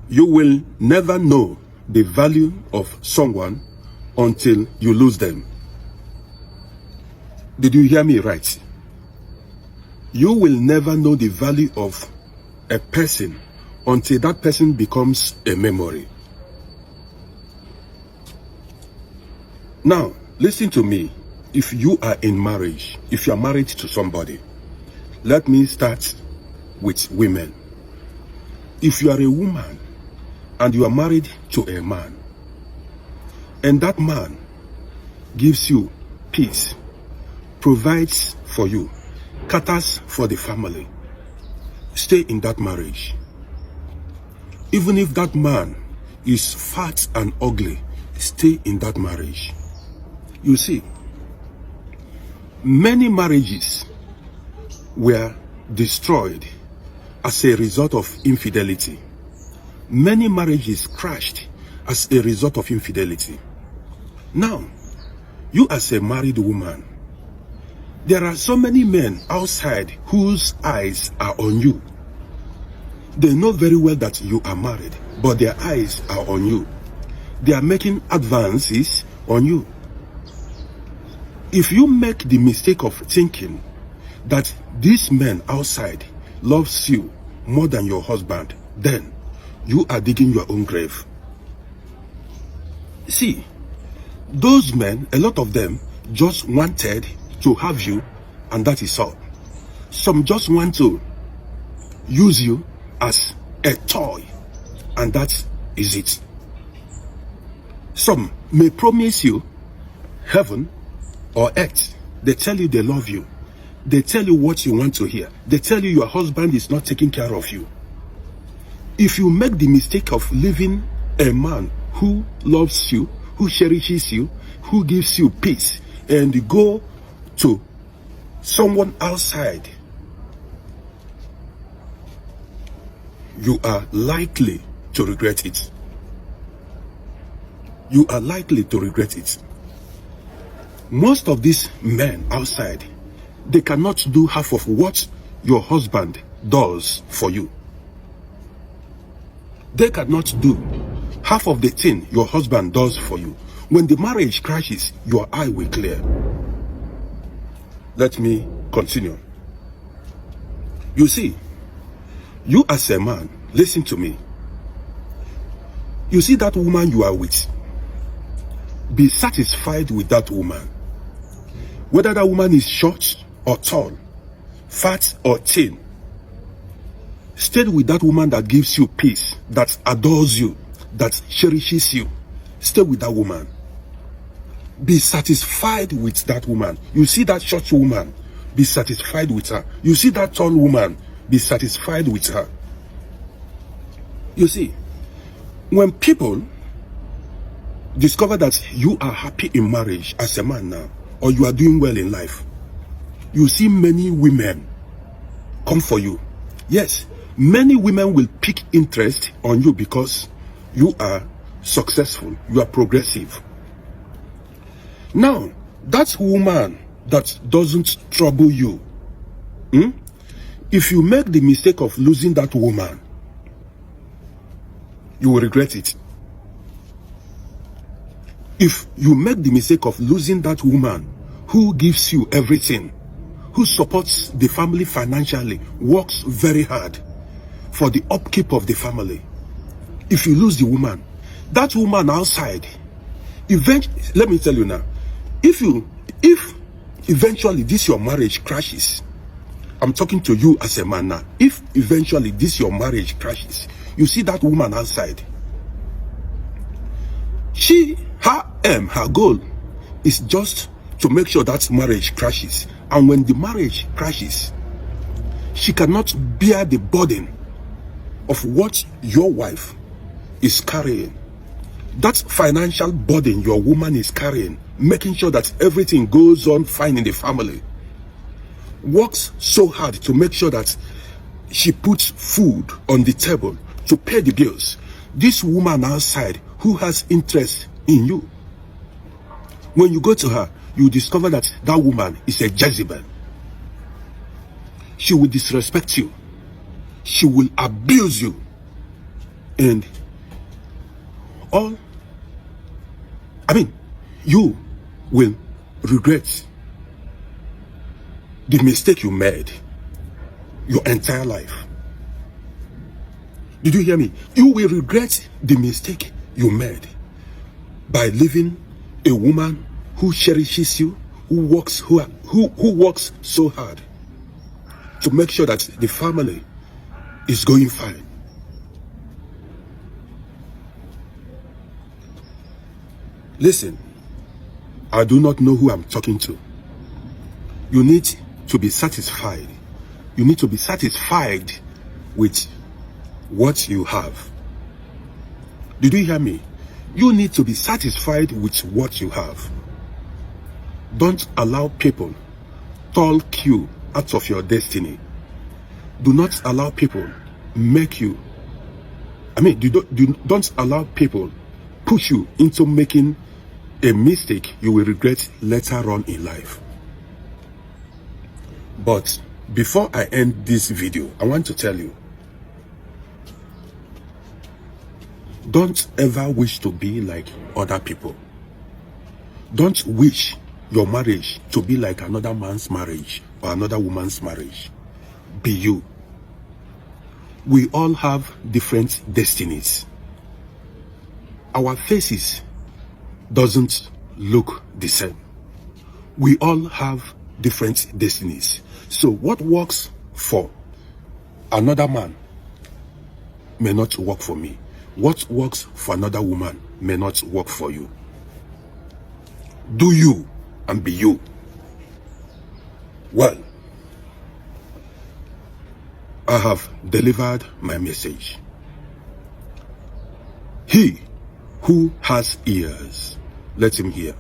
You will never know the value of someone until you lose them. Did you hear me right? You will never know the value of a person until that person becomes a memory. Now, listen to me. If you are in marriage, if you are married to somebody, let me start with women. If you are a woman and you are married to a man, and that man gives you peace, provides for you, caters for the family, stay in that marriage. Even if that man is fat and ugly, stay in that marriage. You see, many marriages were destroyed as a result of infidelity. Many marriages crashed as a result of infidelity. Now, you as a married woman, there are so many men outside whose eyes are on you. They know very well that you are married, but their eyes are on you. They are making advances on you. If you make the mistake of thinking that this man outside loves you more than your husband, then you are digging your own grave. See, those men, a lot of them just wanted to have you, and that is all. Some just want to use you as a toy, and that is it. Some may promise you heaven or earth. They tell you they love you. They tell you what you want to hear. They tell you your husband is not taking care of you. If you make the mistake of leaving a man who loves you, who cherishes you, who gives you peace, and you go to someone outside, you are likely to regret it. You are likely to regret it. Most of these men outside, they cannot do half of what your husband does for you. They cannot do half of the thing your husband does for you. When the marriage crashes, your eye will clear. Let me continue. You see, you as a man, listen to me. You see that woman you are with, be satisfied with that woman. Whether that woman is short or tall, fat or thin, stay with that woman that gives you peace, that adores you, that cherishes you. Stay with that woman. Be satisfied with that woman. You see that short woman, be satisfied with her. You see that tall woman, be satisfied with her. You see, when people discover that you are happy in marriage as a man now, or you are doing well in life, you see many women come for you. Yes, many women will pick interest on you because you are successful, you are progressive. Now, that woman that doesn't trouble you, if you make the mistake of losing that woman, you will regret it. If you make the mistake of losing that woman who gives you everything, who supports the family financially, works very hard for the upkeep of the family, if you lose the woman, that woman outside, eventually, let me tell you now, if eventually this your marriage crashes, I'm talking to you as a man now, if eventually this your marriage crashes, you see that woman outside, her goal is just to make sure that marriage crashes. And when the marriage crashes, she cannot bear the burden of what your wife is carrying. That financial burden your woman is carrying, making sure that everything goes on fine in the family, works so hard to make sure that she puts food on the table to pay the bills. This woman outside who has interest in you, when you go to her, you discover that that woman is a Jezebel. She will disrespect you. She will abuse you. And all, you will regret the mistake you made your entire life. Did you hear me? You will regret the mistake you made by leaving a woman who cherishes you, who works so hard to make sure that the family is going fine. Listen, I do not know who I'm talking to. You need to be satisfied. You need to be satisfied with what you have. Did you hear me? You need to be satisfied with what you have. Don't allow people talk you out of your destiny. Do not allow people make you, don't allow people push you into making a mistake you will regret later on in life. But before I end this video, I want to tell you, don't ever wish to be like other people. Don't wish your marriage to be like another man's marriage or another woman's marriage. Be you. We all have different destinies. Our faces doesn't look the same. We all have different destinies. So what works for another man may not work for me. What works for another woman may not work for you. Do you and be you. Well, I have delivered my message. He who has ears, let him hear.